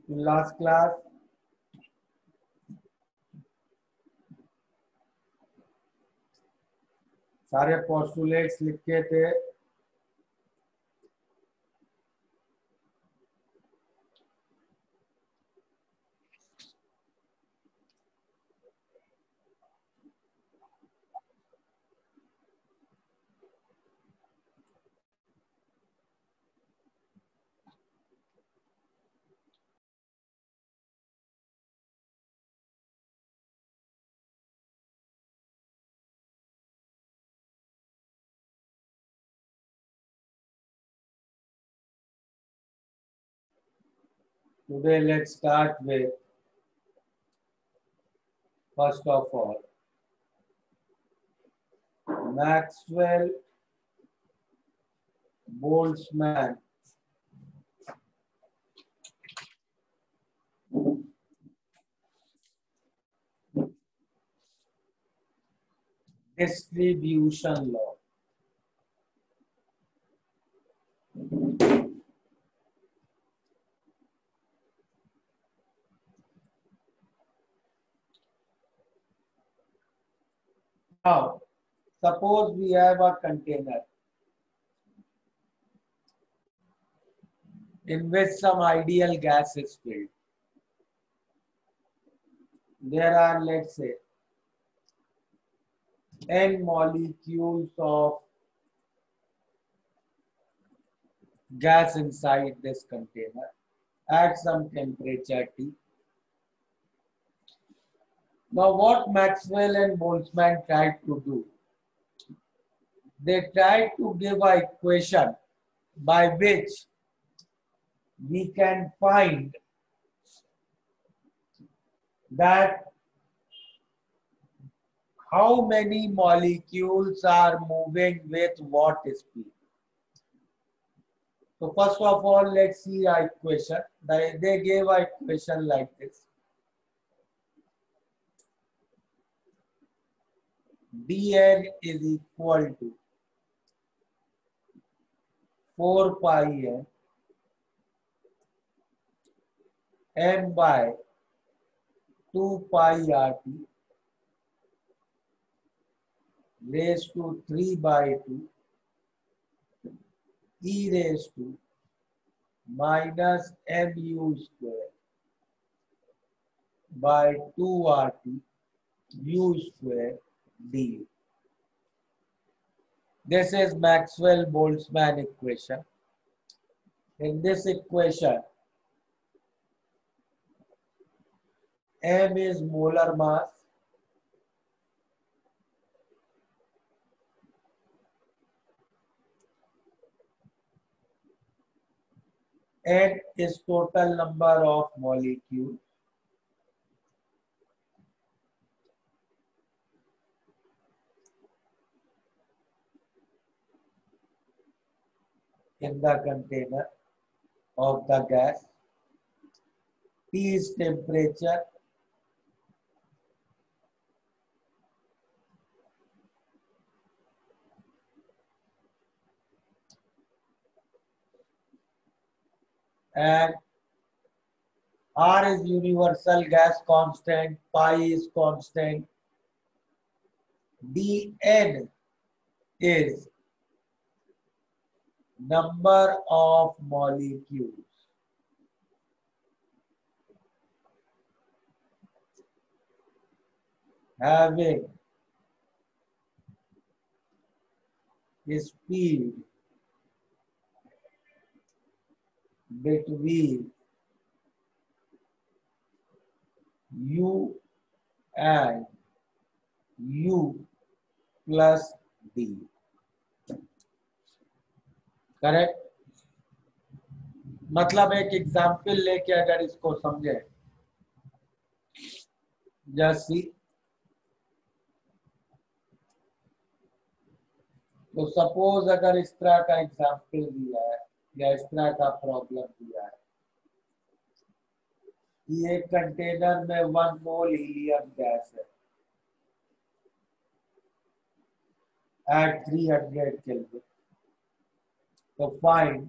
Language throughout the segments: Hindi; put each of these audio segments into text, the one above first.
लास्ट क्लास सारे पोस्टुलेट्स लिखे थे। Today let's start with first of all Maxwell Boltzmann distribution law. Now, suppose we have a container in which some ideal gas is filled. There are, let's say, n molecules of gas inside this container at some temperature T. Now, what Maxwell and Boltzmann tried to do, they tried to give an equation by which we can find that how many molecules are moving with what speed. So first of all, let's see our equation. They gave an equation like this. dN is equal to 4 pi n by 2 pi RT raised to 3 by 2 e raised to minus mu square by 2 RT u square du. This is Maxwell-Boltzmann equation. In this equation, m is molar mass, n is total number of molecules, in the container of the gas, T is temperature, and R is universal gas constant, pi is constant, dN is number of molecules having speed between U and U plus D. Correct? मतलब एक एग्जाम्पल लेके अगर इसको समझे, जैसी तो सपोज अगर इस तरह का एग्जाम्पल दिया है या इस तरह का प्रॉब्लम दिया है, ये कंटेनर में 1 मोल हीलियम गैस है at 300 Kelvin. तो find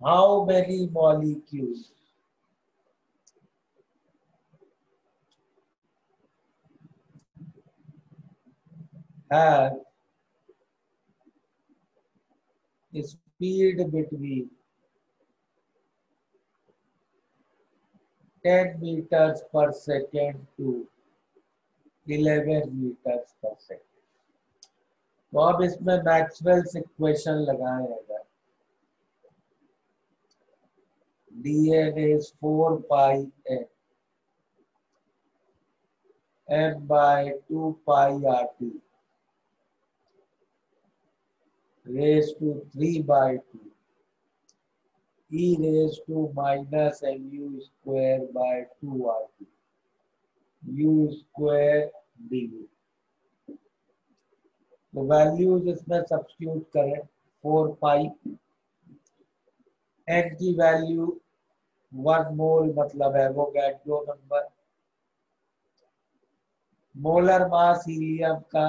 How many molecules have speed between 10 meters per second to 11 meters per second? तो अब इसमें मैक्सवेल्स इक्वेशन लगाए अगर dn is 4 pi n m by 2 pi rt raised to 3 by 2 e raised to minus mu square by 2 rt u square du। तो वैल्यूज इसमें सब्स्टिट्यूट करें 4 पाई n की वैल्यू 1 मोल मतलब Avogadro number, molar mass helium का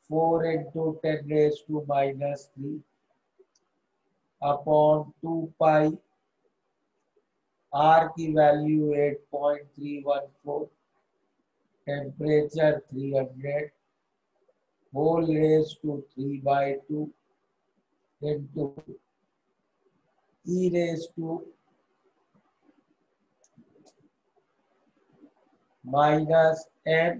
4 into 10 raised to minus 3 upon 2 pi, R की value 8.314, temperature 300, whole raise to 3 by 2 into e raised to minus m।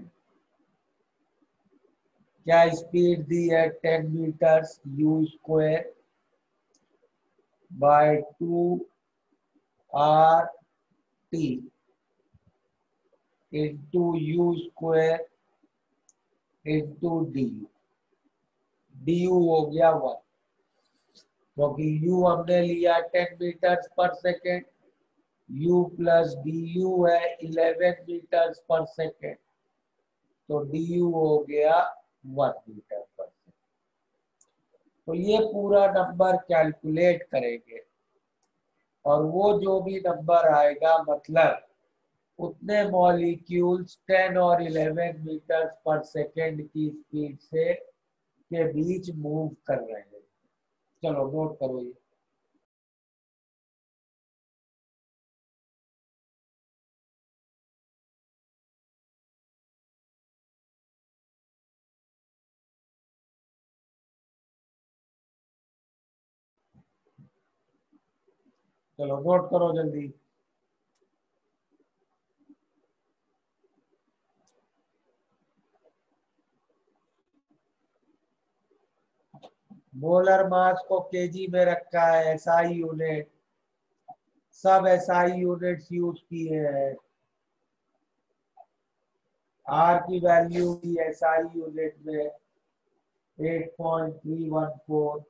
क्या स्पीड दी है 10 metres u square by 2 r t into u square into D D हो गया 1, क्योंकि u हमने लिया 10 मीटर्स पर second, u plus D you है 11 मीटर्स पर सेकेंड, तो डी यू हो गया 1 मीटर पर सेकेंड। तो ये पूरा नंबर कैलकुलेट करेंगे और वो जो भी नंबर आएगा मतलब उतने मॉलिक्यूल्स 10 और 11 मीटर पर सेकेंड की स्पीड से के बीच मूव कर रहे हैं। चलो नोट करो ये। चलो नोट करो जल्दी। मोलर मास को केजी में रखा है, एसआई यूनिट, सब एसआई यूनिट्स यूज किए हैं। आर की वैल्यू भी एसआई यूनिट में 8.314,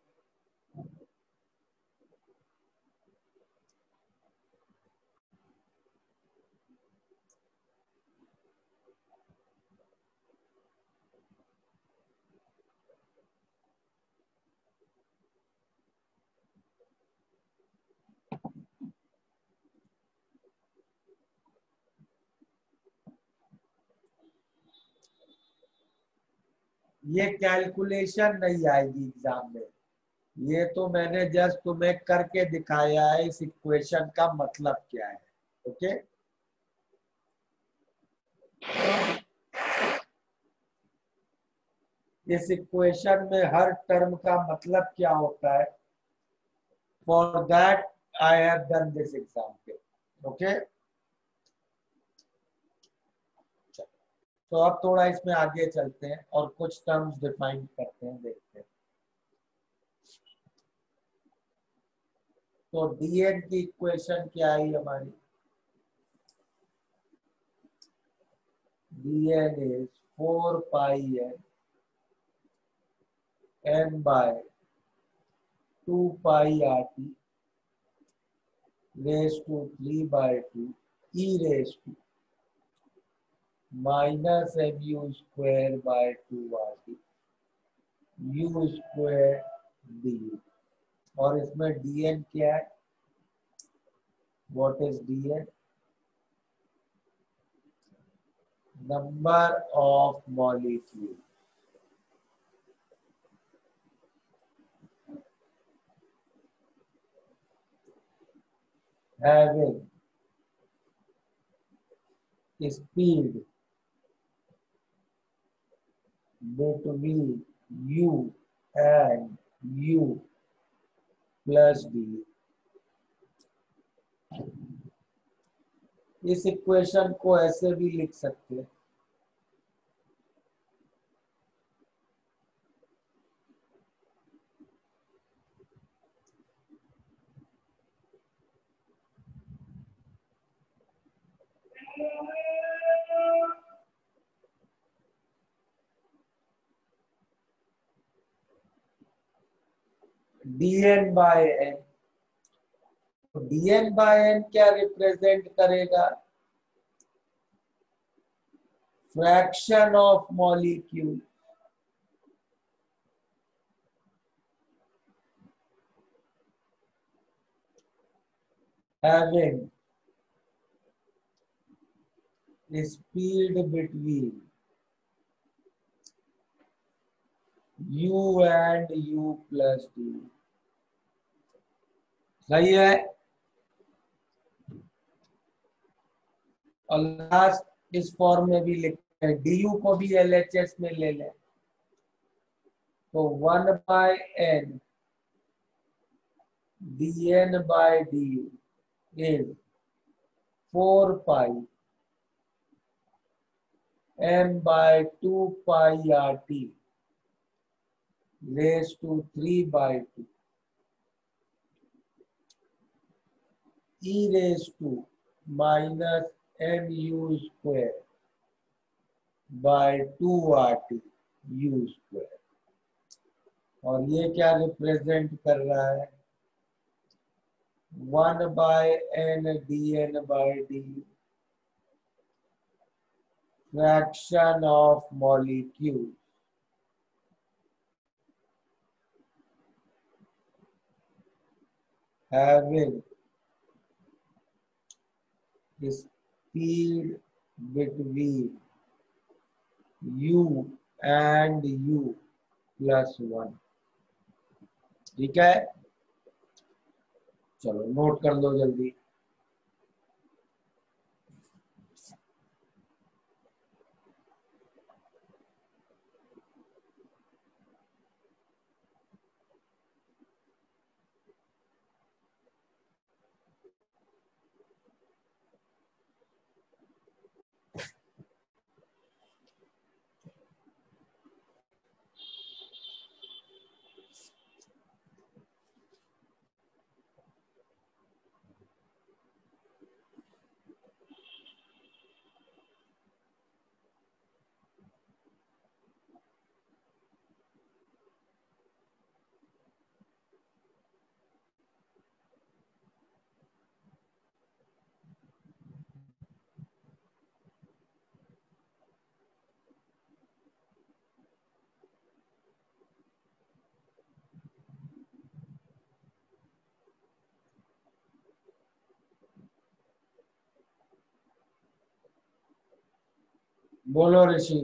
ये कैलकुलेशन नहीं आएगी एग्जाम में, ये तो मैंने जस्ट तुम्हें करके दिखाया है इस इक्वेशन का मतलब क्या है। ओके, इस इक्वेशन में हर टर्म का मतलब क्या होता है, for that I have done this example. Okay, तो अब थोड़ा इसमें आगे चलते हैं और कुछ टर्म्स डिफाइन करते हैं, देखते हैं। तो डीएन की इक्वेशन क्या आई हमारी, dn is 4 pi n by 2 pi rt raised to 3 by 2 e raised to minus mu square by 2 rt u square du। और इसमें dn क्या है, what is dn, number of molecule. having speed between u and u plus d। इस इक्वेशन को ऐसे भी लिख सकते हैं, dn by N. dn by N क्या रिप्रेजेंट करेगा? Fraction of molecule. having speed between u and u plus d। सही है। और लास्ट इस फॉर्म में भी लिखते हैं, du को भी LHS में ले लें तो 1 by n dn by du is 4 pi m by 2 pi RT raised to 3 by 2 e raised to minus mu square by 2 RT u square। और ये क्या रिप्रेजेंट कर रहा है? 1 by n dn by du, fraction of molecule having speed between u and u plus 1। ठीक है, चलो नोट कर लो जल्दी। बोलो ऋषि।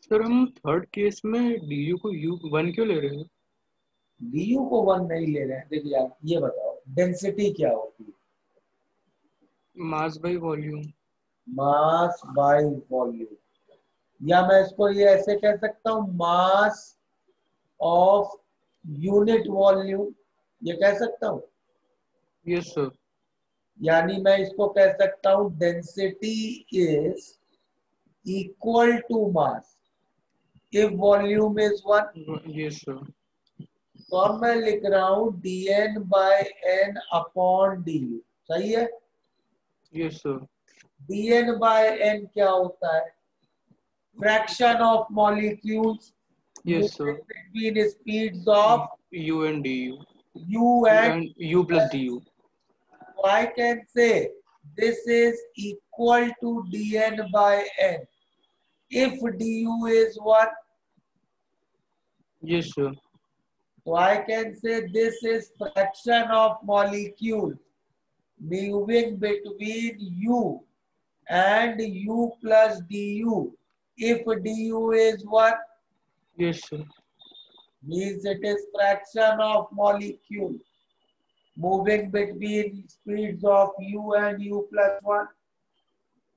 सर हम थर्ड केस में डी को यू 1 क्यों ले रहे हैं? du को 1 नहीं ले रहे हैं। देखिए आप ये बताओ डेंसिटी क्या होती है? Mass by volume. Mass by volume, या मैं इसको ये ऐसे कह सकता हूँ मास ऑफ यूनिट वॉल्यूम, ये कह सकता हूँ। Yes sir. यानी मैं इसको कह सकता हूँ density is equal to mass if volume is 1। Yes sir. तो अब मैं लिख रहा हूँ dn by n upon du। सही है। Yes sir. dn by n क्या होता है? Fraction of molecules yes sir. between speeds of u and du u and u plus du। so I can say this is equal to dn by n if du is 1। Yes sir. So I can say this is fraction of molecule moving between u and u plus du if du is 1, yes sir. means it is fraction of molecule moving between speeds of u and u plus 1.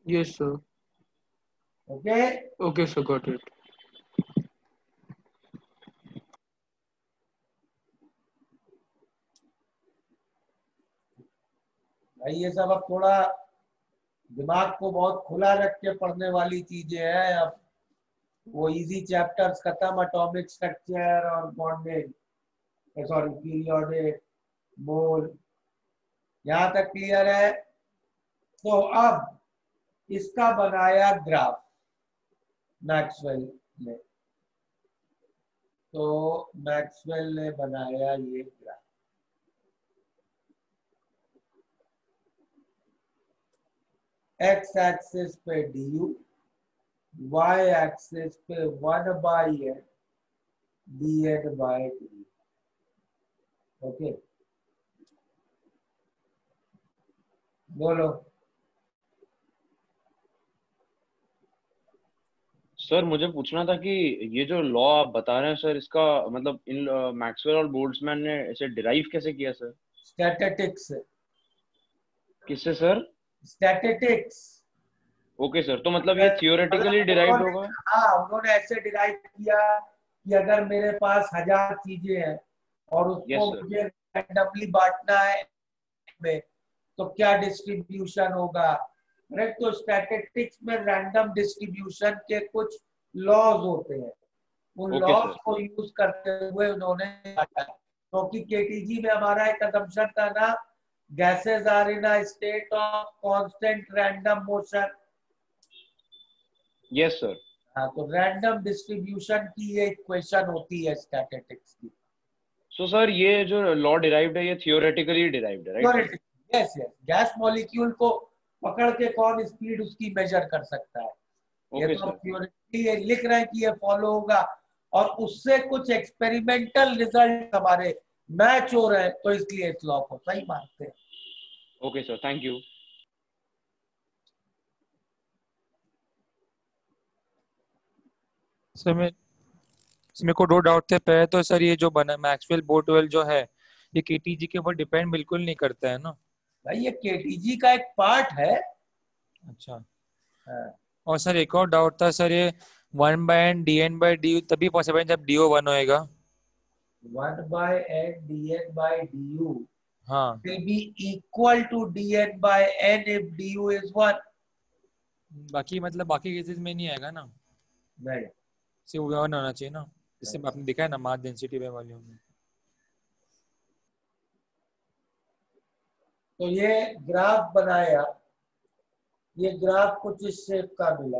Yes, sir. Okay. Okay, sir. Got it. भाई ये सब अब थोड़ा दिमाग को बहुत खुला रख के पढ़ने वाली चीजें हैं। अब वो इजी चैप्टर्स खत्म, एटॉमिक स्ट्रक्चर और बॉन्डिंग, सॉरी पीरियोडिक, मोल, यहाँ तक क्लियर है। तो अब इसका बनाया ग्राफ मैक्सवेल ने, तो मैक्सवेल ने बनाया ये ग्राफ। एक्स एक्सिस पे डी वाई एक्सिस पे 1/n dn/d। ओके, बोलो। सर मुझे पूछना था कि ये जो लॉ आप बता रहे हैं सर, इसका मतलब इन मैक्सवेल और बोल्ट्जमैन ने इसे डिराइव कैसे किया सर? स्टैटिस्टिक्स। किससे सर? स्टैटिस्टिक्स। ओके सर, तो मतलब ये थियोरेटिकली डिराइव्ड होगा? हाँ, उन्होंने ऐसे डिराइव किया कि अगर मेरे पास 1000 चीजें हैं और उसको मुझे रैंडमली बांटना है में, तो क्या डिस्ट्रीब्यूशन होगा। करेक्ट। तो स्टैटिस्टिक्स में रैंडम डिस्ट्रीब्यूशन के कुछ लॉज होते हैं, उन लॉज को यूज करते हुए उन्होंने बांटा। क्योंकि केटीजी में हमारा एक असम्पशन था ना, gases are in a state of constant random motion. Yes sir. हाँ, तो रैंडम डिस्ट्रीब्यूशन की ये इक्वेशन होती है स्टैटिस्टिक्स की। सो सर ये जो लॉ डिराइव्ड है ये थियोरेटिकली डिराइव्ड है, right? Yes yes. Gas molecule को पकड़ के कौन स्पीड उसकी मेजर कर सकता है। ये तो थियोरेटिकली लिख रहे हैं कि ये फॉलो होगा, और उससे कुछ एक्सपेरिमेंटल रिजल्ट हमारे मैच हो रहे हैं, तो इसलिए इस लॉ को सही मानते हैं। Okay sir, thank you. Sir मेरे को दो डाउट थे। पहले तो सर ये जो बना मैक्सवेल बोर्डवेल जो है, ये केटीजी के ऊपर डिपेंड बिल्कुल नहीं करता है ना? भाई ये केटीजी का एक पार्ट है। अच्छा। और सर एक और डाउट था सर, ये 1/n dn/du तभी पॉसिबल है जब do 1 होएगा। 1/n dn/du हाँ, will be equal to dn/n if du is 1। बाकी मतलब बाकी केसेस में नहीं आएगा ना? नहीं, सिर्फ 1 होना चाहिए ना, जिससे आपने देखा है ना मास डेंसिटी बाय वॉल्यूम में। तो ये ग्राफ बनाया, ये ग्राफ कुछ इस शेप का मिला।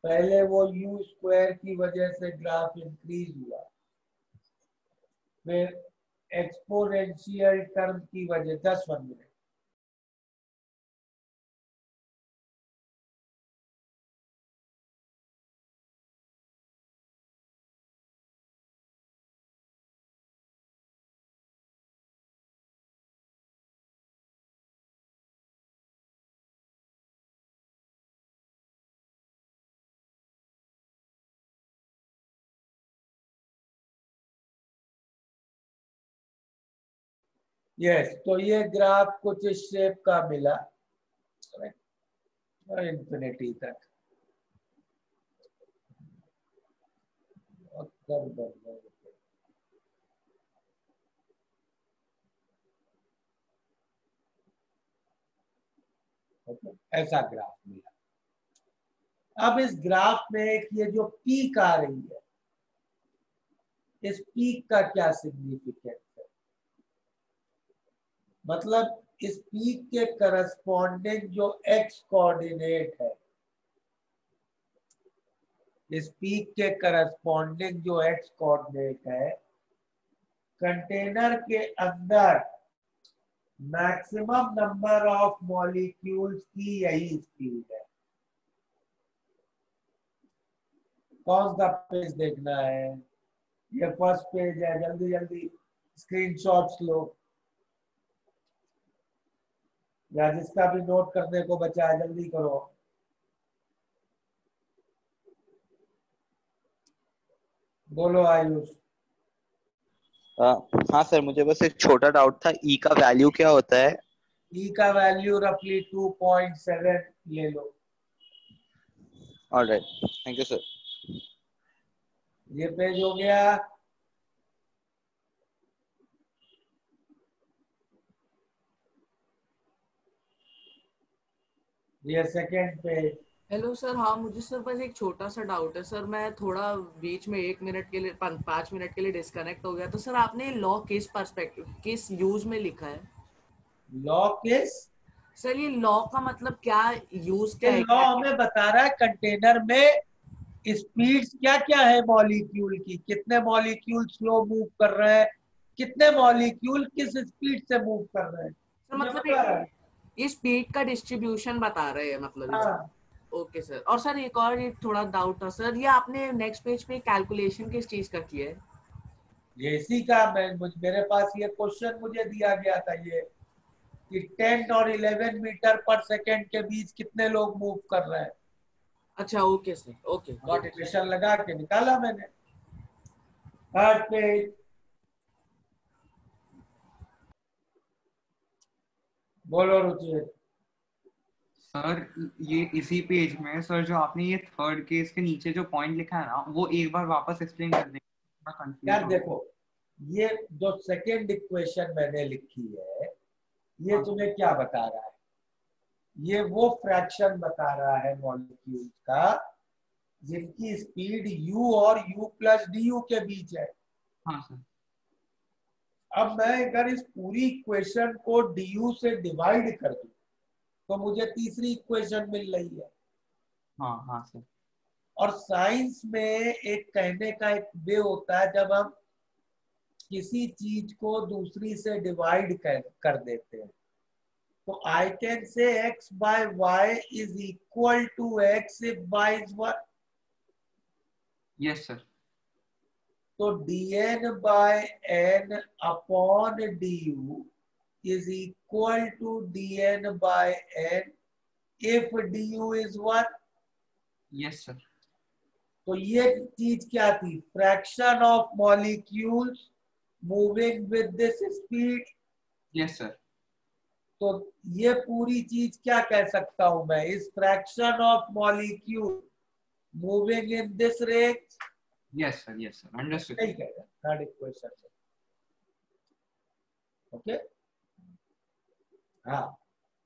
पहले वो u स्क्वायर की वजह से ग्राफ इंक्रीज हुआ, फिर एक्सपोनेंशियल टर्म की वजह 10 मिनट। यस, तो ये ग्राफ कुछ इस शेप का मिला इंफिनिटी तक। ऐसा ग्राफ मिला। अब इस ग्राफ में एक ये जो पीक आ रही है, इस पीक का क्या सिग्निफिकेंस है। मतलब इस पीक के करस्पॉन्डिंग जो एक्स कोऑर्डिनेट है, इस पीक के करस्पॉन्डिंग जो एक्स कोऑर्डिनेट है, कंटेनर के अंदर मैक्सिमम नंबर ऑफ मॉलिक्यूल्स की यही स्पीड है। कौन सा पेज देखना है? ये फर्स्ट पेज है, जल्दी जल्दी स्क्रीनशॉट्स लो, या जिसका भी नोट करने को बचा है जल्दी करो। बोलो आयुष। हाँ सर, मुझे बस एक छोटा डाउट था, ई का वैल्यू क्या होता है? ई का वैल्यू रफली 2.7 ले लो। Alright, thank you sir. ये पेज हो गया। ये सेकंड पेज। हेलो सर, हाँ मुझे सर बस एक छोटा सा डाउट है सर। मैं थोड़ा बीच में 1 मिनट के लिए 5 मिनट के लिए डिस्कनेक्ट हो गया। तो सर आपने लॉ किस पर्सपेक्टिव, किस यूज में लिखा है? लॉ किस? सर ये लॉ का मतलब क्या, यूज ये क्या है? लॉ हमें बता रहा है कंटेनर में स्पीड्स क्या क्या है मॉलिक्यूल की, कितने मॉलिक्यूल स्लो मूव कर रहे हैं, कितने मॉलिक्यूल किस स्पीड से मूव कर रहे हैं, सर ये बता रहा है। ये स्पीड का डिस्ट्रीब्यूशन बता रहे हैं मतलब हाँ। Okay sir. और सर एक और एक थोड़ा डाउट था सर, ये आपने नेक्स्ट पेज पे कैलकुलेशन किस चीज का किया है? ये इसी का मेरे पास ये क्वेश्चन मुझे दिया गया था ये कि 10 और 11 मीटर पर सेकेंड के बीच कितने लोग मूव कर रहे हैं। अच्छा okay sir, okay got it. Equation लगा के निकाला मैंने। Third page. बोलो रुचि। सर ये इसी पेज में सर, जो आपने ये थर्ड केस के नीचे जो पॉइंट लिखा है ना, वो एक बार वापस एक्सप्लेन कर देंगे? यार देखो, ये जो सेकेंड इक्वेशन मैंने लिखी है ये हाँ। तुम्हें क्या बता रहा है? ये वो फ्रैक्शन बता रहा है मॉलिक्यूल का जिनकी स्पीड u और u प्लस du के बीच है। हाँ सर। अब मैं अगर इस पूरी इक्वेशन को du से डिवाइड कर दूं तो मुझे तीसरी इक्वेशन मिल रही है। हाँ हाँ सर। और साइंस में एक कहने का एक वे होता है जब हम किसी चीज को दूसरी से डिवाइड कर देते हैं तो I can say x by y is equal to x if y is 1। Yes sir. तो dn by n upon du is equal to dn by n if du is 1। Yes sir. तो ये चीज क्या थी? Fraction of molecules moving with this speed. Yes sir. तो ये पूरी चीज क्या कह सकता हूं मैं? इस fraction of molecule moving in this rate. Yes sir. Yes sir, understood. नहीं कहेगा थर्ड इक्वेशन से। ओके। हाँ,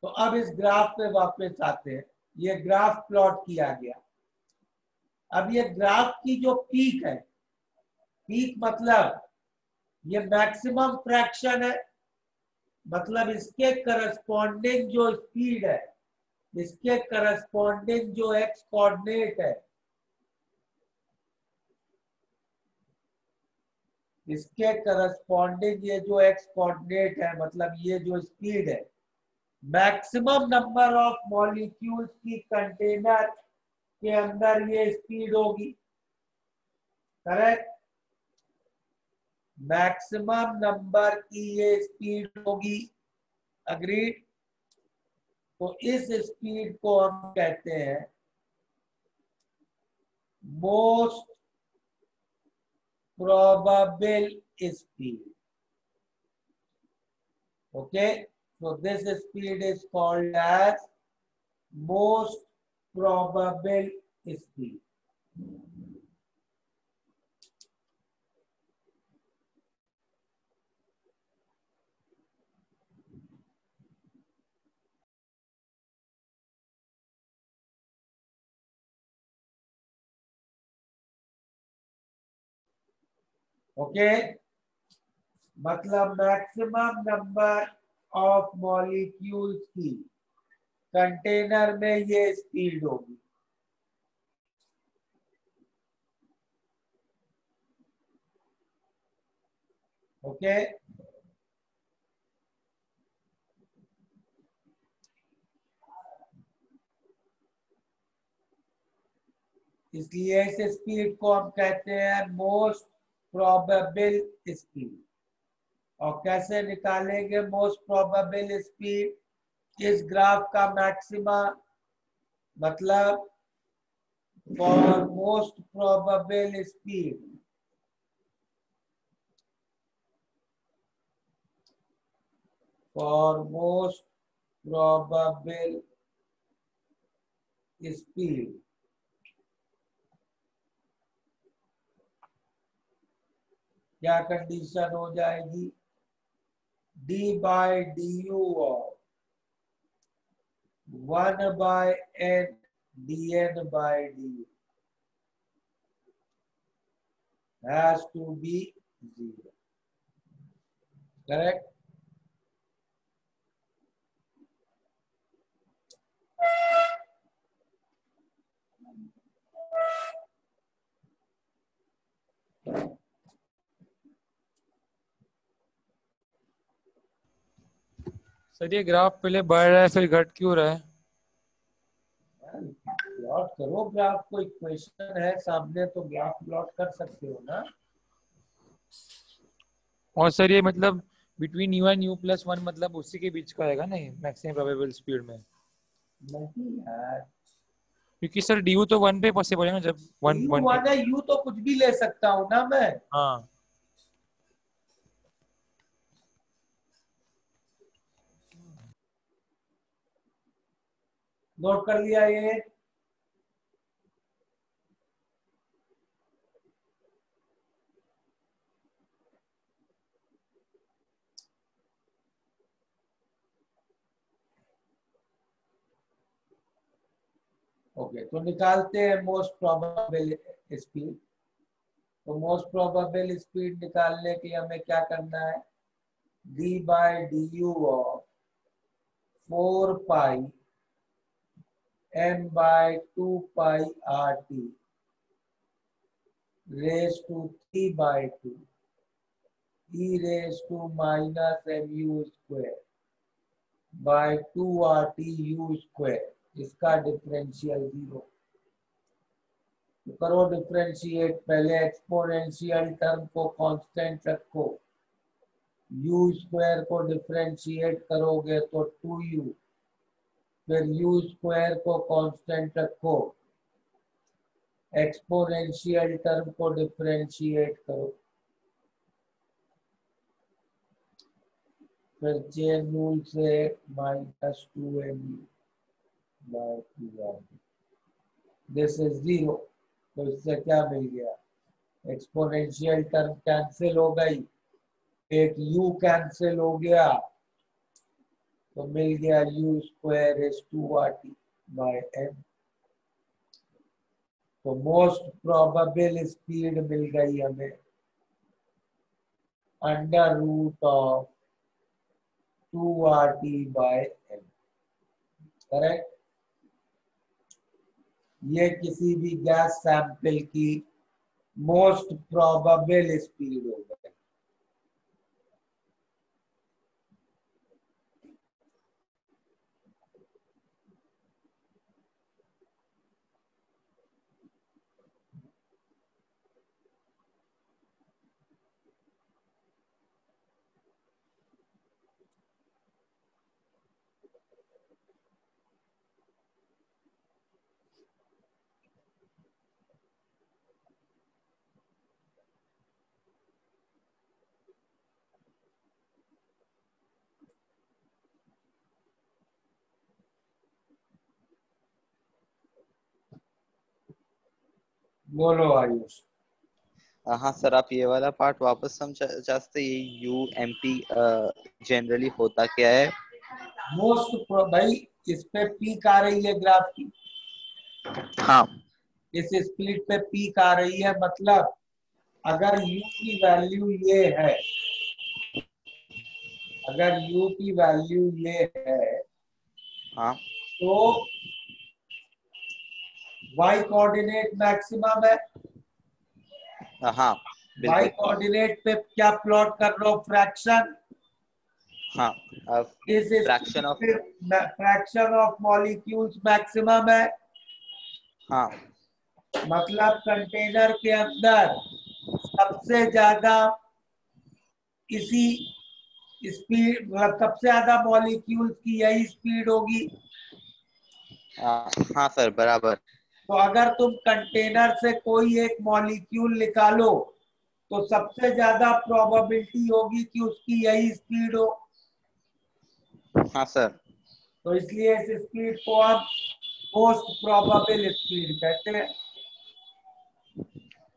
तो अब इस ग्राफ पे वापस आते हैं। ये ग्राफ प्लॉट किया गया। अब ये ग्राफ की जो पीक है, पीक मतलब ये मैक्सिमम फ्रैक्शन है, मतलब इसके करस्पॉन्डिंग जो स्पीड है, इसके करस्पॉन्डिंग जो एक्स कोऑर्डिनेट है, इसके करस्पॉन्डिंग ये जो एक्स कोऑर्डिनेट है, मतलब ये जो स्पीड है, मैक्सिमम नंबर ऑफ मॉलिक्यूल्स की कंटेनर के अंदर ये स्पीड होगी। करेक्ट? मैक्सिमम नंबर की ये स्पीड होगी। अग्रीड? तो इस स्पीड को हम कहते हैं most probable speed. Okay, so this speed is called as most probable speed. Okay, मतलब मैक्सिमम नंबर ऑफ मॉलिक्यूल्स की कंटेनर में ये स्पीड होगी। ओके, इसलिए इस स्पीड को हम कहते हैं मोस्ट प्रोबेबल स्पीड। और कैसे निकालेंगे मोस्ट प्रोबेबल स्पीड? इस ग्राफ का मैक्सिमा मतलब for most probable speed for most probable speed क्या कंडीशन हो जाएगी? d by du of 1 by n dn by du has to be 0. Correct? Sir ये ग्राफ पहले बढ़ रहा है फिर घट क्यों रहा है? प्लॉट करो ग्राफ, कोई क्वेश्चन है सामने तो ग्राफ प्लॉट कर सकते हो ना। और सर ये मतलब बिटवीन u एंड u+1 मतलब उसी के बीच का आएगा ना मैक्सिमम प्रोबेबल स्पीड में? नहीं यार, क्योंकि सर du तो 1 पे पॉसिबल है ना, जब 1 u 1 है, u तो कुछ भी ले सकता हूँ ना मैं। हाँ नोट कर लिया ये? ओके, तो निकालते हैं मोस्ट प्रोबेबल स्पीड। तो मोस्ट प्रोबेबल स्पीड निकालने के लिए हमें क्या करना है? d by du of 4 pi m by 2 pi RT raise to 3 by 2 e raise to minus mu square by 2 RT u square, इसका डिफरेंशियल 0। तो करो डिफरेंशिएट, पहले एक्सपोनेंशियल टर्म को कांस्टेंट रखो, u स्क्वायर को डिफरेंशिएट करोगे तो 2u, फिर u स्क्वायर को कांस्टेंट रखो, एक्सपोनेंशियल टर्म को डिफरेंशिएट करो, फिर चेन रूल से -2mu bye 2r, this is 0। तो इससे क्या मिल गया? एक्सपोनेंशियल टर्म कैंसिल हो गई, एक u कैंसिल हो गया, तो मिल गया u square is 2RT by m। तो मोस्ट प्रोबेबल स्पीड मिल गई हमें under root of 2RT by m। Correct? ये किसी भी गैस सैंपल की मोस्ट प्रोबेबल स्पीड हो गई। बोलो आयुष। हाँ सर, आप ये वाला पार्ट वापस समझा सकते? ये यू एम पी जनरली होता क्या है? मोस्ट भाई, इस पे पीक आ रही है ग्राफ की, हाँ इस स्प्लिट पे पीक आ रही है, मतलब अगर u की वैल्यू ये है, अगर u की वैल्यू ये है, हाँ तो y कोऑर्डिनेट मैक्सिमम है। हाँ y बिल्कुल। कोऑर्डिनेट पे क्या प्लॉट कर रहे हो? फ्रैक्शन। हाँ इस fraction of, fraction of molecules maximum है, हाँ मतलब कंटेनर के अंदर सबसे ज्यादा इसी स्पीड, मतलब सबसे ज्यादा मॉलिक्यूल्स की यही स्पीड होगी। हाँ सर बराबर। तो अगर तुम कंटेनर से कोई एक मॉलिक्यूल निकालो तो सबसे ज्यादा प्रोबेबिलिटी होगी कि उसकी यही स्पीड हो। हाँ सर। तो इसलिए इस स्पीड को हम मोस्ट प्रोबेबल स्पीड कहते हैं।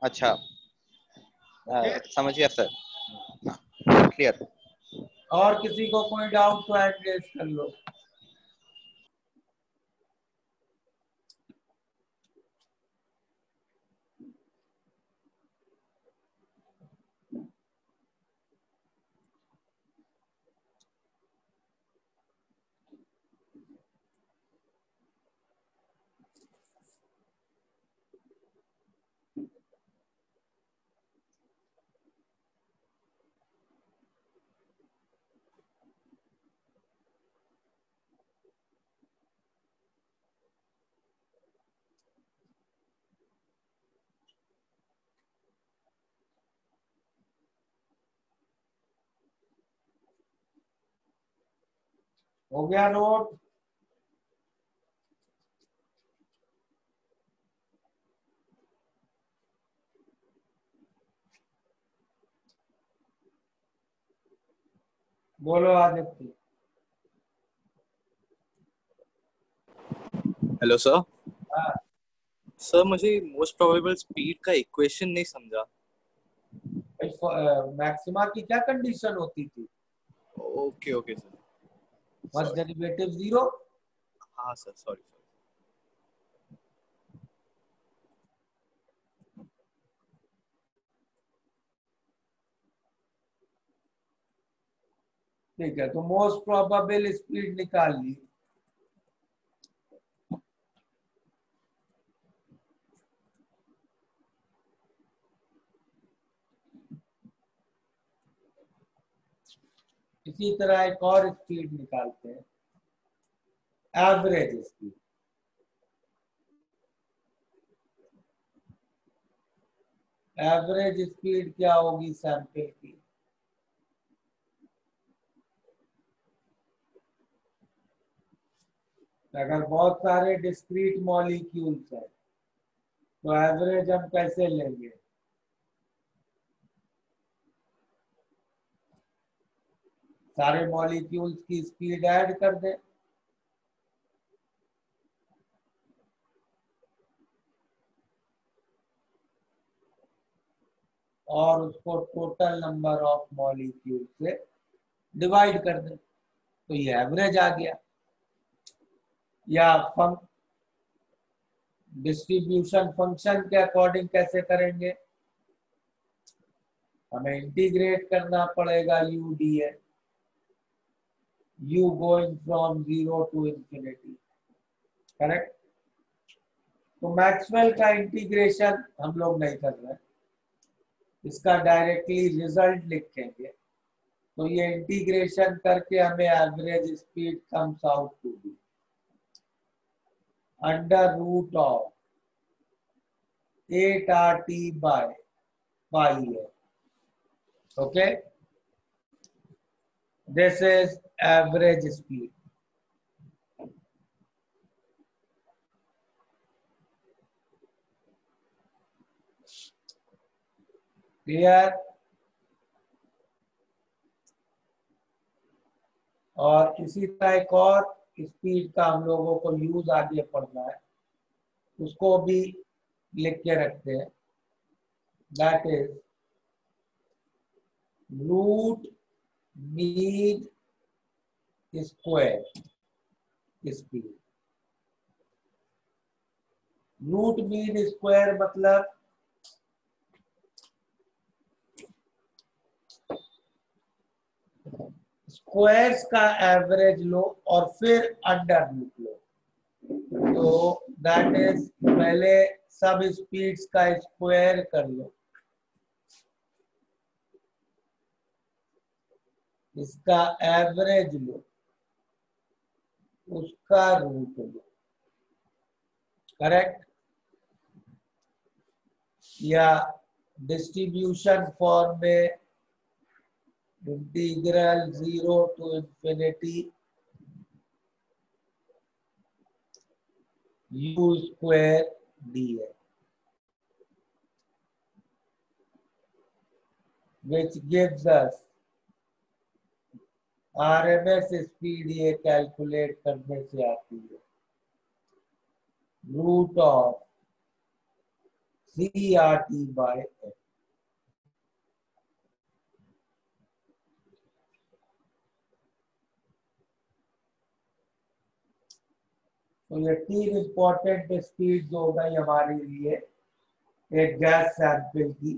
अच्छा, ओके, समझ गया सर, क्लियर। और किसी को कोई डाउट तो हैंड रेज कर लो। हो गया नोट? बोलो आदित्य। Hello sir. हाँ, सर मुझे मोस्ट प्रोबेबल स्पीड का इक्वेशन नहीं समझा। मैक्सिमा की क्या कंडीशन होती थी? Okay okay sir, first sorry. Derivative zero. हाँ सर, सॉरी। ठीक है, तो मोस्ट प्रोबेबल स्पीड निकाल ली। इसी तरह एक और स्पीड निकालते हैं, एवरेज स्पीड। एवरेज स्पीड क्या होगी सैंपल की? अगर बहुत सारे डिस्क्रीट मॉलिक्यूल्स हैं तो एवरेज हम कैसे लेंगे? सारे मॉलिक्यूल्स की स्पीड ऐड कर दें, और उसको टोटल नंबर ऑफ मॉलिक्यूल से डिवाइड कर दें, तो ये एवरेज आ गया। या डिस्ट्रीब्यूशन फंक्शन के अकॉर्डिंग कैसे करेंगे? हमें इंटीग्रेट करना पड़ेगा u dn, u going from 0 to infinity, correct? तो मैक्सवेल का इंटीग्रेशन हम लोग नहीं कर रहे हैं, इसका डायरेक्टली रिजल्ट लिखेंगे। तो ये इंटीग्रेशन करके हमें average speed comes out to be under root of 8RT by pi a. Okay, this is average speed. Clear? और इसी तरह एक और स्पीड का हम लोगों को यूज आगे पढ़ना है, उसको भी लिख के रखते हैं। That is root mean square speed. Root mean square मतलब स्क्वायर्स का एवरेज लो और फिर अंडर रूट लो। तो दैट इज पहले सब स्पीड्स का स्क्वायर कर लो, इसका एवरेज लो, उसका रूट लो, करेक्ट? या डिस्ट्रीब्यूशन फॉर्म में integral 0 to infinity u square dx, which gives us RMS speed ये कैलकुलेट करने से आती है रूट ऑफ 3RT/f। तो ये 3 इंपॉर्टेंट स्पीड हो गई हमारे लिए एक गैस सैंपल की।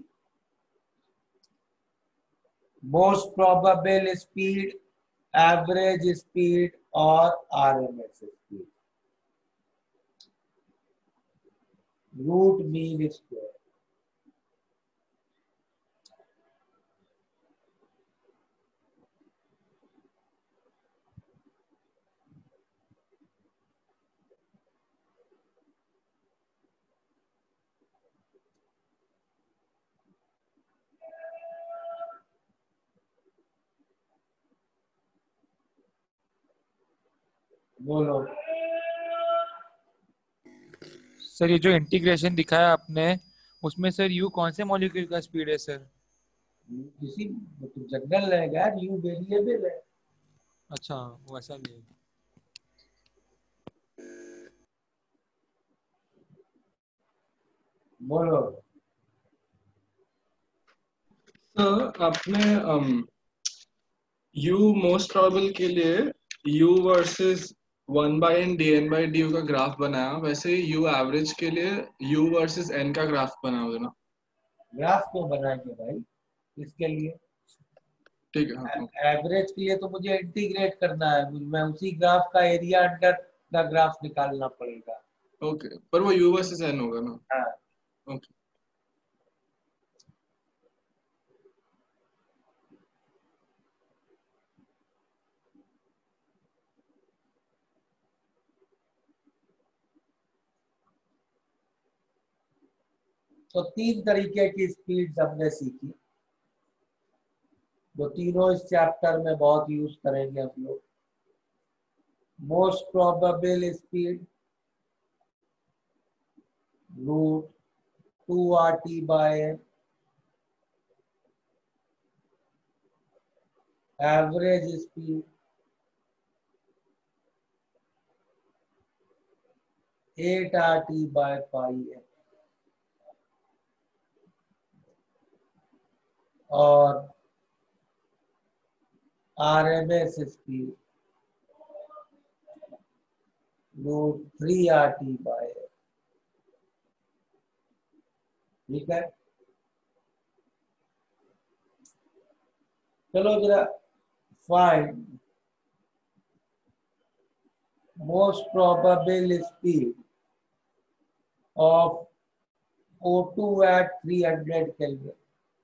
Most probable speed, average speed और RMS speed, root mean square. बोलो। सर ये जो इंटीग्रेशन दिखाया आपने उसमें सर यू कौन से मॉलिक्यूल का स्पीड है सर? किसी तो जनरल रहेगा यार, यू वेरिएबल है। अच्छा वैसा भी है। बोलो। सर आपने यू मोस्ट प्रोबेबल के लिए यू वर्सेस 1/n dn/du का ग्राफ बनाया, वैसे ही यू एवरेज के लिए यू वर्सेस n का ग्राफ बनाओगे ना? ग्राफ क्यों बनाएंगे भाई? इसके लिए ठीक है, हाँ। एवरेज के लिए तो मुझे इंटीग्रेट करना है, मैं उसी ग्राफ का एरिया अंडर का ग्राफ निकालना पड़ेगा। ओके, पर वो यू वर्सेस n होगा ना? हाँ। ओके। तो 3 तरीके की स्पीड हमने सीखी, जो तीनों इस चैप्टर में बहुत यूज करेंगे हम लोग। Most probable speed root 2RT/n, average speed 8RT/πn और आरएमएस स्पीड रूट 3RT/n। ठीक है, चलो जरा find most probable speed of O2 at 300 kelvin.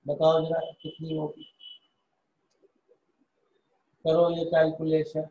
बताओ जरा कितनी होगी, करो ये कैलकुलेशन।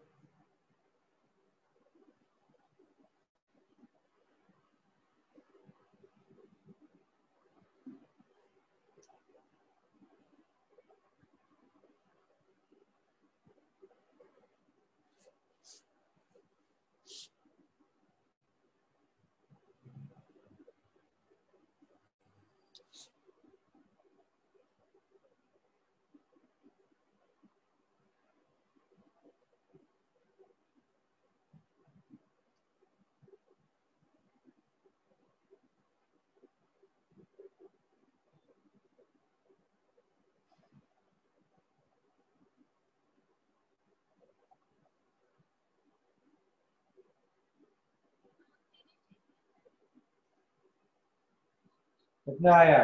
कितना आया?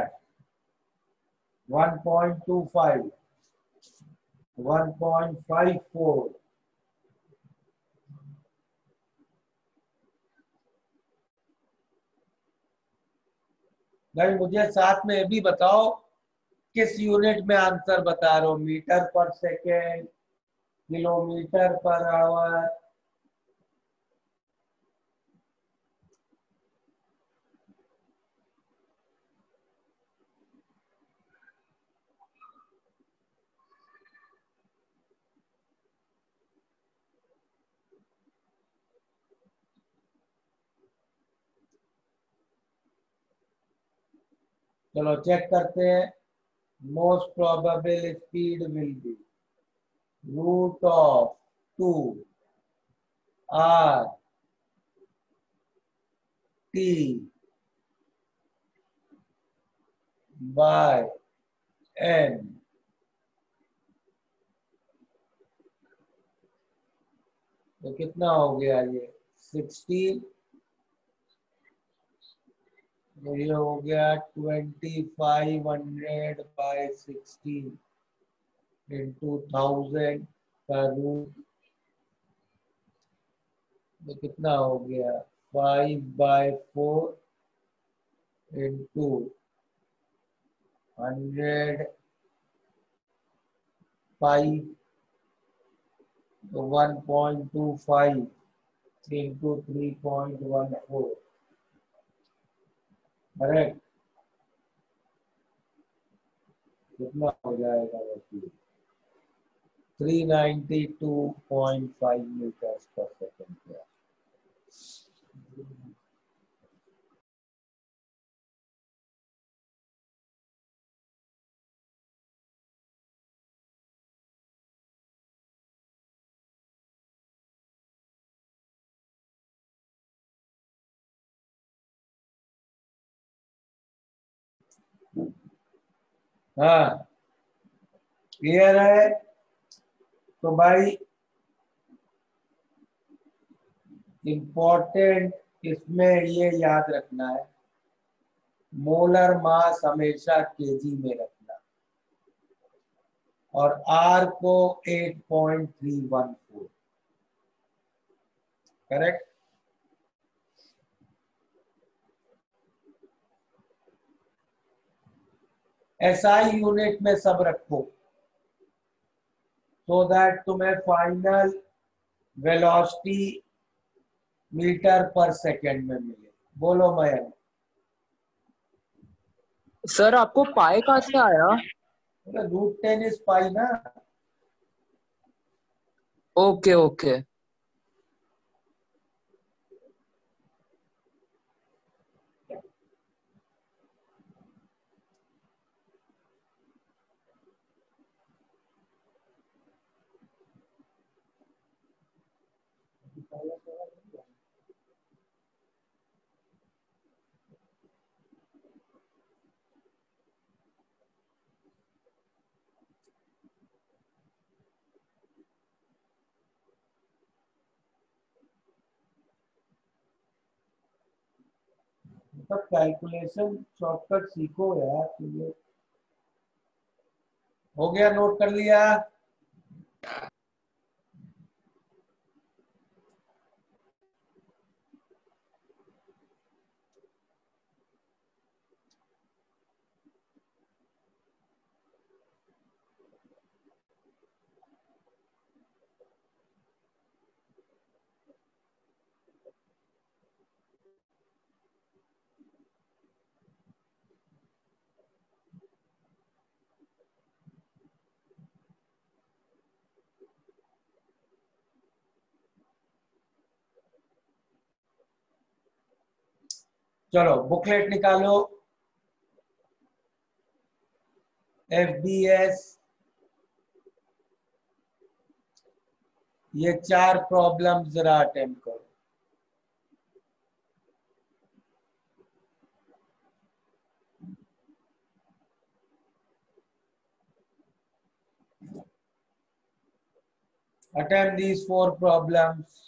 1.25, 1.54, भाई मुझे साथ में ये भी बताओ किस यूनिट में आंसर बता रहे हो, मीटर पर सेकेंड, किलोमीटर पर आवर? चलो चेक करते हैं। Most probable speed will be root of 2 R T by N. तो कितना हो गया ये 16, तो ये हो गया 2500 बाय 16 इंटू 1000 का रूट। तो कितना हो गया 5/4 इंटू 100 5, तो 1.25 इंटू 3.14, करेक्ट। कितना हो जाएगा वैसे 392.5 मीटर पर सेकंड। हाँ क्लियर है। तो भाई इंपॉर्टेंट इसमें ये याद रखना है, मोलर मास हमेशा केजी में रखना और आर को 8.314, करेक्ट। एसआई यूनिट में सब रखो सो दैट तुम्हें फाइनल वेलोसिटी मीटर पर सेकंड में मिले। बोलो मयंक। सर आपको पाए कहाँ से आया? रूट 10 इज पाई ना। Okay okay. मतलब कैलकुलेशन शॉर्टकट सीखो यार तुझे। हो गया, नोट कर लिया। चलो बुकलेट निकालो। एफडीएस, ये 4 प्रॉब्लम जरा अटेम्प्ट करो। Attempt these 4 problems.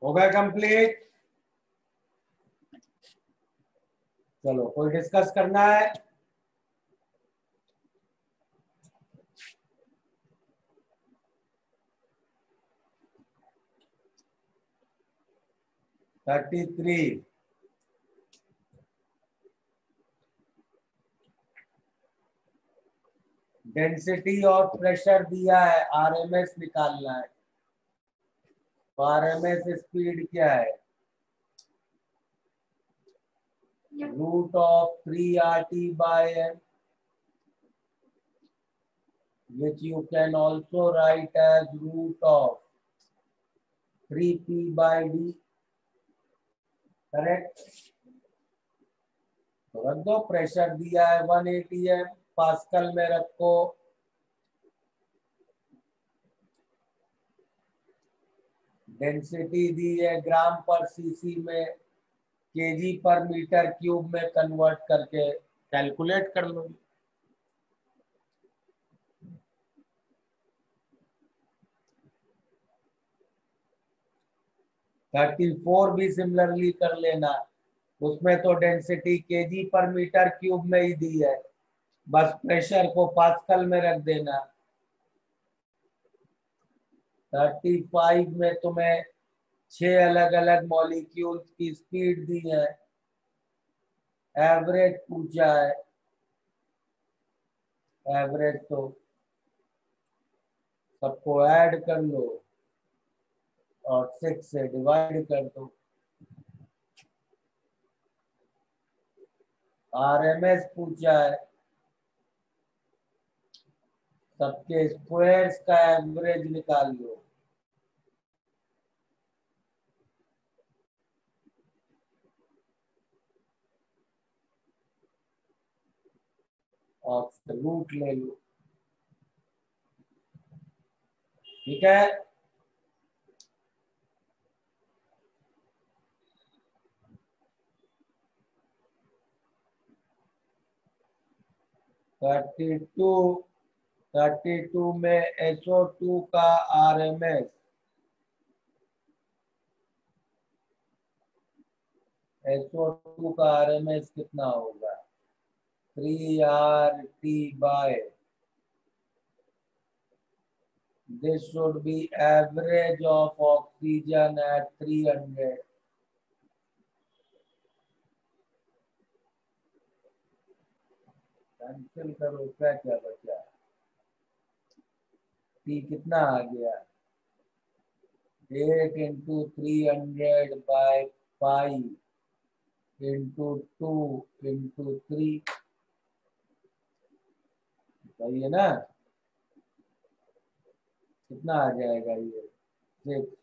हो गया कंप्लीट? चलो कोई डिस्कस करना है? Thirty three. डेंसिटी और प्रेशर दिया है, आरएमएस निकालना है। तो आरएमएस स्पीड क्या है? Root of 3RT by m, which you can also write as root of 3P by D. Correct? तो रख दो। प्रेशर दिया है 180 m, पास्कल में रखो। डेंसिटी दी है ग्राम पर सीसी में, केजी पर मीटर क्यूब में कन्वर्ट करके कैलकुलेट कर लो। थर्टी फोर भी सिमिलरली कर लेना। उसमें तो डेंसिटी केजी पर मीटर क्यूब में ही दी है, बस प्रेशर को पास्कल में रख देना। 35 में तुम्हें 6 अलग अलग मॉलिक्यूल्स की स्पीड दी है, एवरेज पूछा है। एवरेज तो सबको ऐड कर लो और 6 से डिवाइड कर दो। आरएमएस पूछा है, सबके स्क्वायर्स का एवरेज निकाल लो। और रूट ले लो। ठीक है? थर्टी टू में SO2 का आरएमएस SO2 का आरएमएस कितना होगा? 3RT by, this should be average of oxygen at 300. Cancel करो, क्या क्या बचा? T कितना आ गया? 8 into 300 by 5 into 2 into 3, सही है ना? कितना आ जाएगा ये?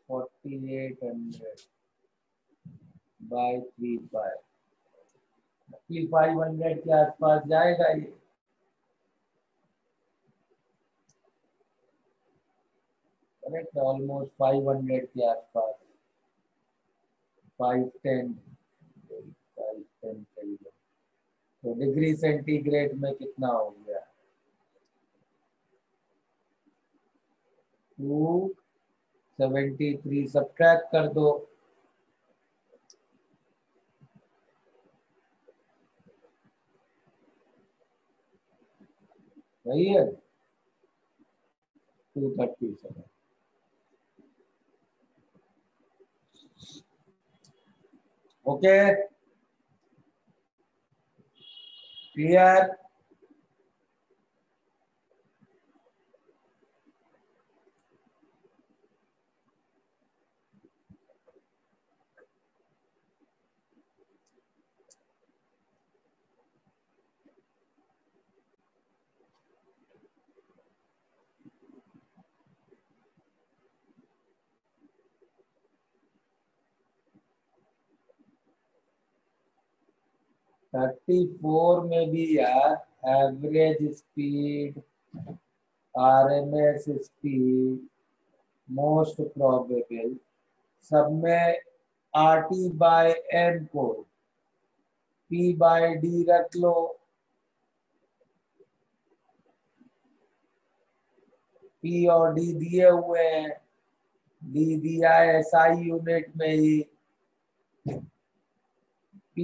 4800 by 3 500 के आसपास जाएगा ये। करेक्ट, ऑलमोस्ट 500 के आसपास। 510 तो डिग्री सेंटीग्रेड में कितना हो गया? 273। सब्ट्रैक्ट कर दो। सही है? 237। Okay, clear? थर्टी फोर में भी यार average speed, RMS speed, most probable, सब में RT by M को P by D रख लो। P और D दिए हुए हैं, डी दिया है SI यूनिट में ही, P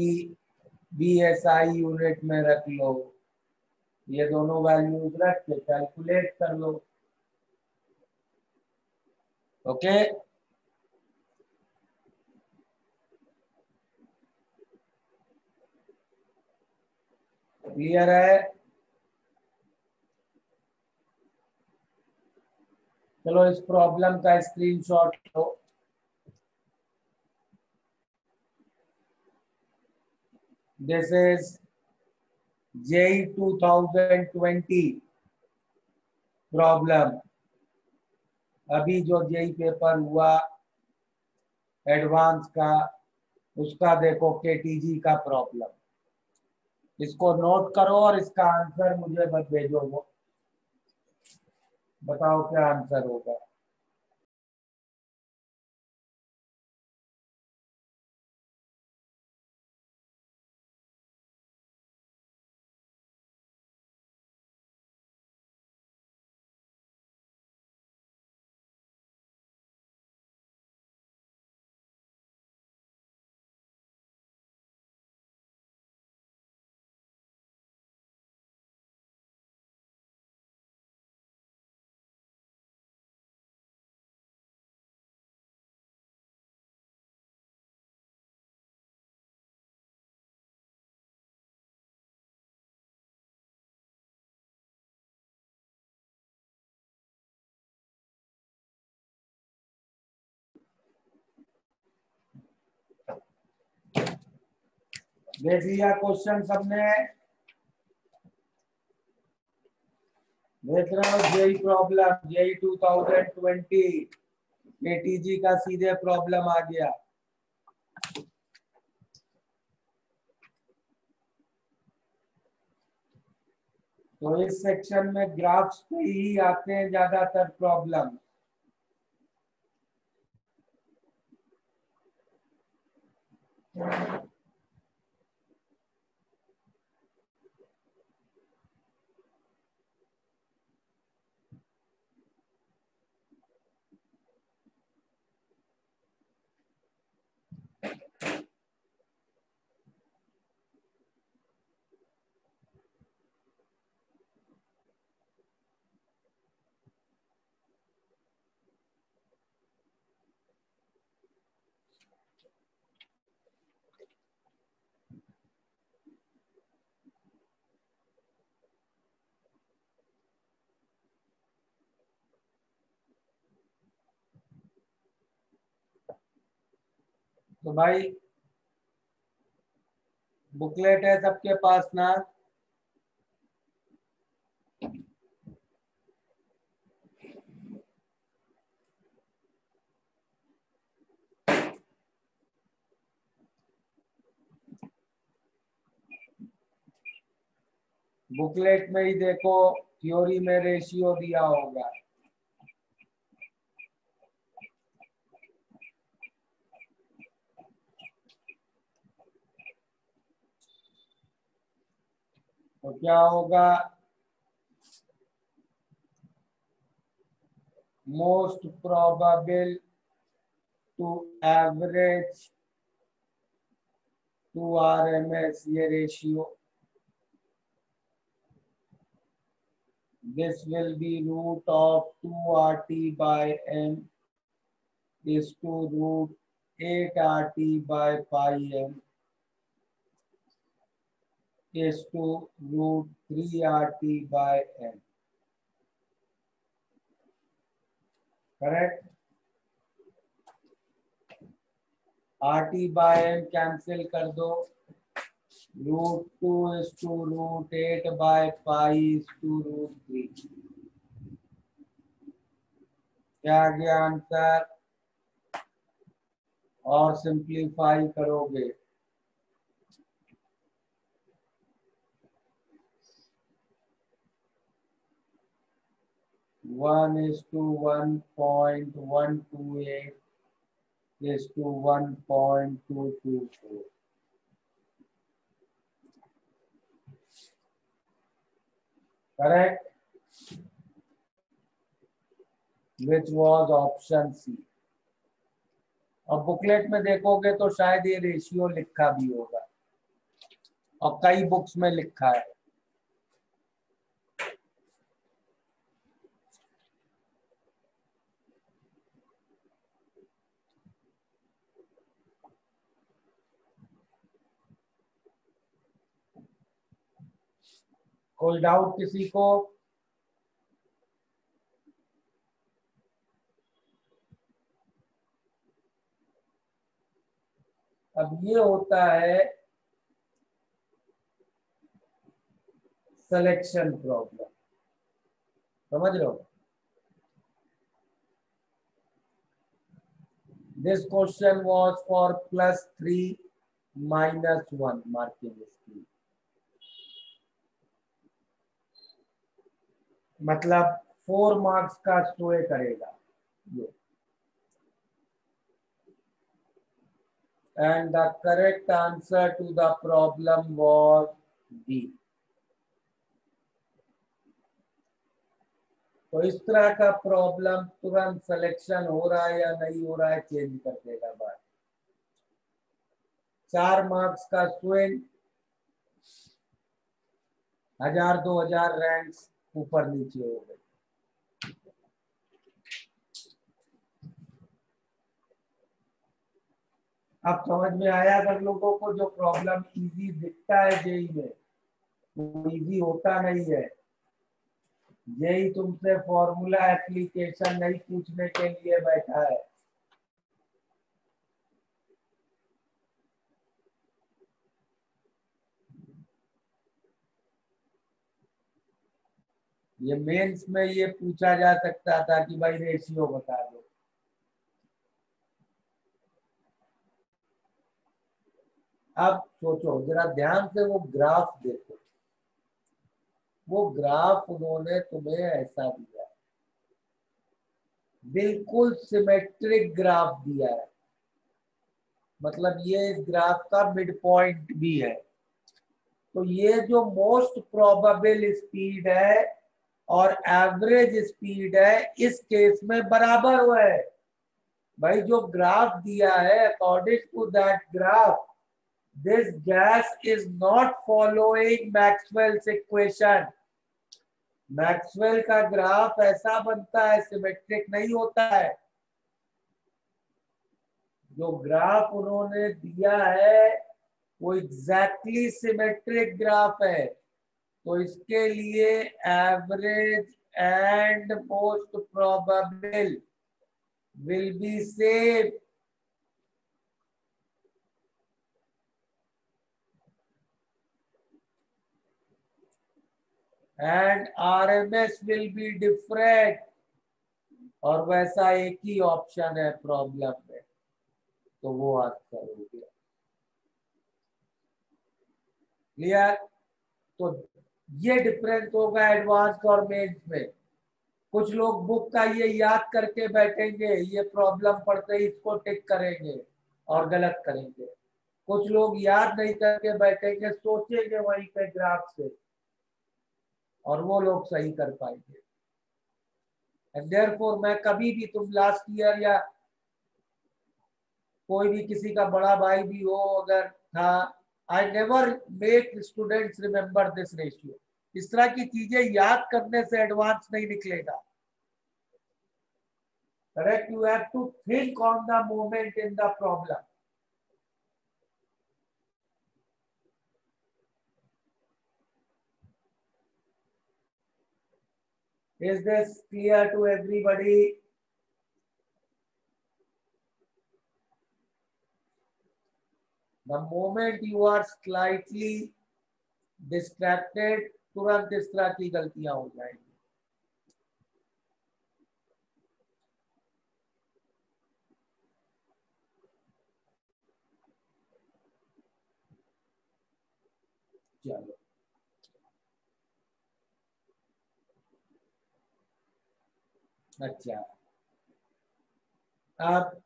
BSI यूनिट में रख लो। ये दोनों वैल्यूज रख के कैलकुलेट कर लो। ओके, क्लियर है? चलो इस प्रॉब्लम का screenshot low. This is JEE 2020 problem. अभी जो JEE पेपर हुआ एडवांस का, उसका देखो KTG का प्रॉब्लम। इसको नोट करो और इसका आंसर मुझे बस भेजो। वो बताओ क्या आंसर होगा। देख लिया क्वेश्चन सबने? देख रहे हो JEE प्रॉब्लम, JEE 2020 KTG का सीधे प्रॉब्लम आ गया। तो इस सेक्शन में ग्राफ्स पे ही आते हैं ज्यादातर प्रॉब्लम। तो भाई बुकलेट है सबके पास ना? बुकलेट में ही देखो, थ्योरी में रेशियो दिया होगा। तो क्या होगा? Most probable to average to RMS, ये ratio. This will be root of 2RT by M is to root 8RT by pi M is to root 3RT by M. Correct? RT by M cancel कर दो। root 2 is to root 8 by pi is to root 3। क्या आ गया आंसर? और सिंप्लीफाई करोगे 1:1.128 is to 1.224। Correct? Which was option C। और बुकलेट में देखोगे तो शायद ये रेशियो लिखा भी होगा और कई बुक्स में लिखा है। कोई डाउट किसी को? अब ये होता है सिलेक्शन प्रॉब्लम, समझ लो। This question was for +3 -1 marking scheme, मतलब 4 मार्क्स का स्टोए करेगा ये। And the correct answer to the problem was D. तो इस तरह का प्रॉब्लम तुरंत सिलेक्शन हो रहा है या नहीं हो रहा है चेंज कर देगा बात। 4 मार्क्स का स्विंग, 1000-2000 रैंक्स ऊपर नीचे हो गए। अब समझ में आया अगर लोगों को जो प्रॉब्लम इजी दिखता है जेई में वो इजी होता नहीं है। जेई तुमसे फॉर्मूला एप्लीकेशन नहीं पूछने के लिए बैठा है। ये मेंस में ये पूछा जा सकता था कि भाई रेशियो बता दो। अब सोचो जरा ध्यान से, वो ग्राफ देखो, वो ग्राफ उन्होंने तुम्हें ऐसा दिया, बिल्कुल सिमेट्रिक ग्राफ दिया है, मतलब ये इस ग्राफ का मिड पॉइंट भी है। तो ये जो मोस्ट प्रोबेबल स्पीड है और एवरेज स्पीड है इस केस में बराबर हुआ है। भाई जो ग्राफ दिया है, according to that graph this gas is not following Maxwell's equation. Maxwell का ग्राफ ऐसा बनता है, सिमेट्रिक नहीं होता है। जो ग्राफ उन्होंने दिया है वो एग्जैक्टली सिमेट्रिक ग्राफ है। तो इसके लिए average and most probable will be same. And RMS will be different. और वैसा एक ही ऑप्शन है प्रॉब्लम में, तो वो आंसर हो गया। क्लियर? तो ये डिफरेंस होगा एडवांस और मेंस में। कुछ लोग बुक का ये याद करके बैठेंगे, ये प्रॉब्लम पढ़ते ही इसको टिक करेंगे और गलत करेंगे। कुछ लोग याद नहीं करके बैठेंगे, सोचेंगे वहीं पे ग्राफ से, और वो लोग सही कर पाएंगे। एंड देयरफॉर मैं कभी भी, तुम लास्ट ईयर या कोई भी किसी का बड़ा भाई भी हो अगर था, I never make students remember this ratio. इस तरह की चीजें याद करने से एडवांस नहीं निकलेगा। Correct? You have to think on the moment in the problem. Is this clear to everybody? The moment you are slightly distracted, तुरंत इस तरह की गलतियां हो जाएंगी। चलो, अच्छा, अब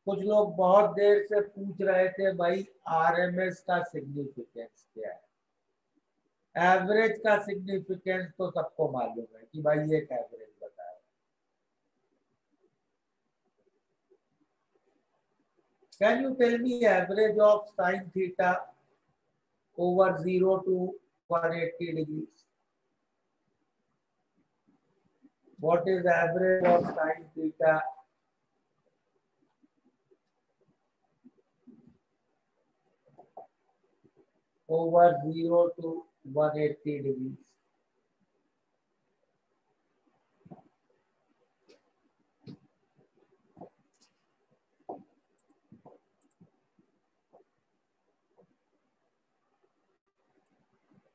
कुछ लोग बहुत देर से पूछ रहे थे भाई RMS का सिग्निफिकेंस क्या है। एवरेज का सिग्निफिकेंस तो सबको मालूम है कि भाई ये एवरेज बताया। Can you tell me average of sin theta over 0 to 180 degrees? What is average of sin theta over 0 to 180 degrees?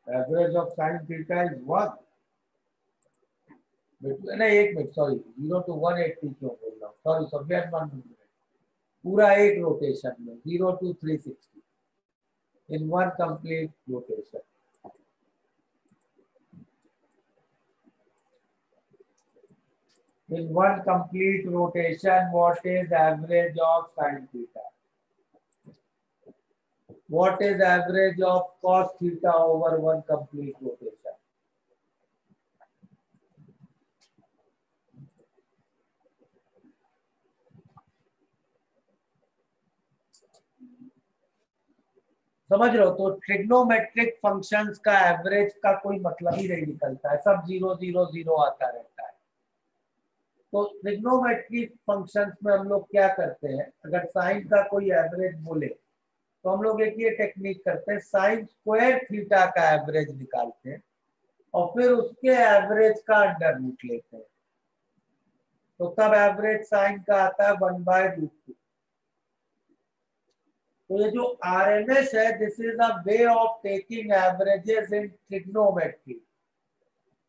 Average of sin theta is 1. नहीं एक मिनट सॉरी 0 to 180 क्यों बोल रहा हूँ सॉरी सब्जेक्ट 1 मिनट पूरा एक रोटेशन में 0 to 360 in one complete rotation. In one complete rotation, what is average of sin theta? What is average of cos theta over one complete rotation? समझ रहे हो? तो ट्रिग्नोमेट्रिक फंक्शंस का एवरेज का कोई मतलब ही नहीं निकलता है, सब 0 0 0 आता रहता है। तो ट्रिग्नोमेट्रिक फंक्शंस में हम लोग क्या करते हैं, अगर साइन का कोई एवरेज बोले तो हम लोग एक ये टेक्निक करते हैं, साइन स्क्वायर थीटा का एवरेज निकालते हैं और फिर उसके एवरेज का अंडर रूट लेते हैं, तो तब एवरेज साइन का आता है 1/√2। तो ये जो RMS है, this is a way of taking averages in trigonometry.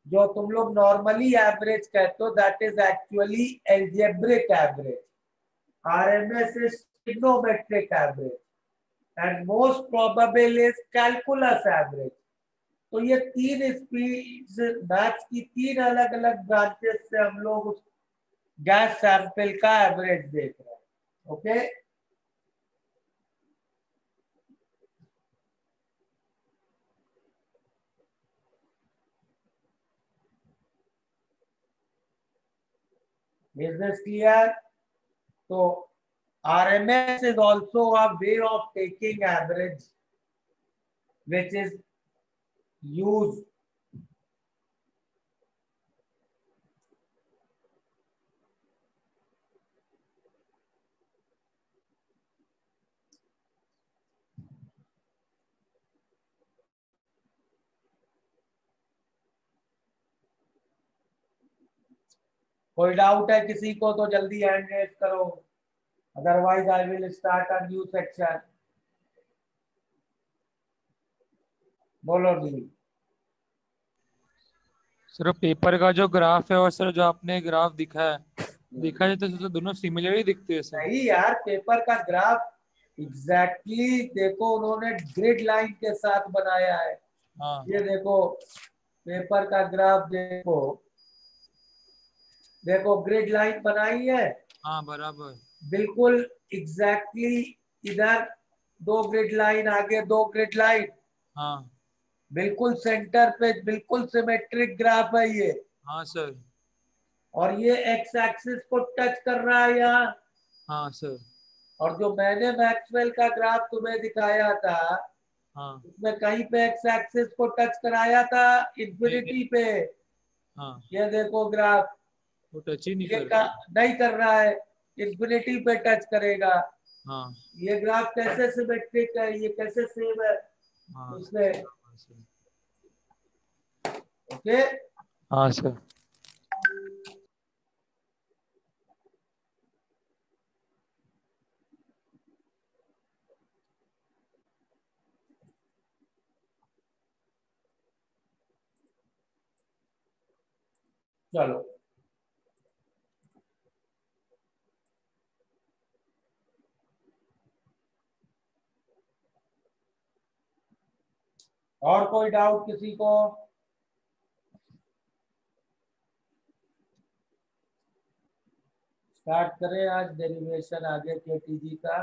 जो तुम लोग नॉर्मली एवरेज कहते हो, that is actually algebraic average. RMS is trigonometric average and most probable is calculus average. तो ये तीन स्पीड्स मैथ्स की तीन अलग अलग ब्रांचेस से हम लोग उस गैस सैंपल का एवरेज देख रहे हैं। Okay Is this clear? So RMS is also a way of taking average, which is used कोई डाउट है किसी को तो जल्दी हैंड रेज करो, otherwise I will start a new section. बोलो दी। सर पेपर का जो ग्राफ है और सर जो आपने ग्राफ दिखा है, देखा जाए तो दोनों सिमिलर ही दिखते हैं सर। नहीं यार, पेपर का ग्राफ एग्जैक्टली देखो उन्होंने ग्रिड लाइन के साथ बनाया है। हाँ। ये देखो पेपर का ग्राफ, देखो देखो ग्रिड लाइन बनाई है। हाँ बराबर। बिल्कुल एग्जैक्टली इधर 2 ग्रिड लाइन, आगे 2 ग्रिड लाइन। हाँ बिल्कुल सेंटर पे बिल्कुल सिमेट्रिक ग्राफ है ये। हाँ सर। और ये एक्स एक्सिस को टच कर रहा है यहाँ। हाँ सर। और जो मैंने मैक्सवेल का ग्राफ तुम्हें दिखाया था, हाँ उसमें कहीं पे एक्स एक्सिस को टच कराया था, इंफिनिटी पे। हाँ ये देखो ग्राफ, वो टच ही नहीं ये कर नहीं कर रहा है, इंफिनिटी पे टच करेगा। हाँ ये ग्राफ कैसे सिमेट्रिक है, ये कैसे सेम है हाँ उसमें। ओके हाँ सर। चलो और कोई डाउट किसी को? स्टार्ट करें आज डेरिवेशन आगे केटीजी का।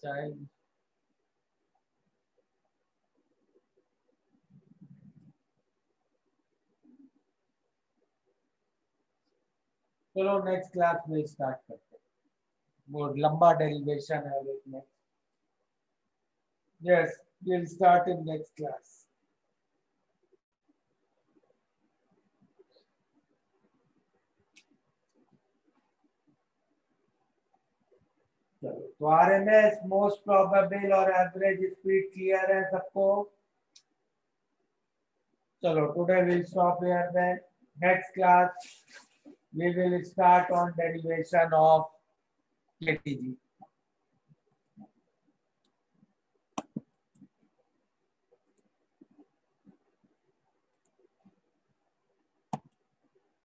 time. चलो नेक्स्ट क्लास में स्टार्ट करते हैं, वो लंबा डेरिवेशन है next. Yes, we'll start in next class. चलो, तो आरएमएस, मोस्ट प्रोबेबल और एवरेज स्पीड क्लियर है सबको? चलो, today we'll stop here then. Next class we will start on derivation of KTG.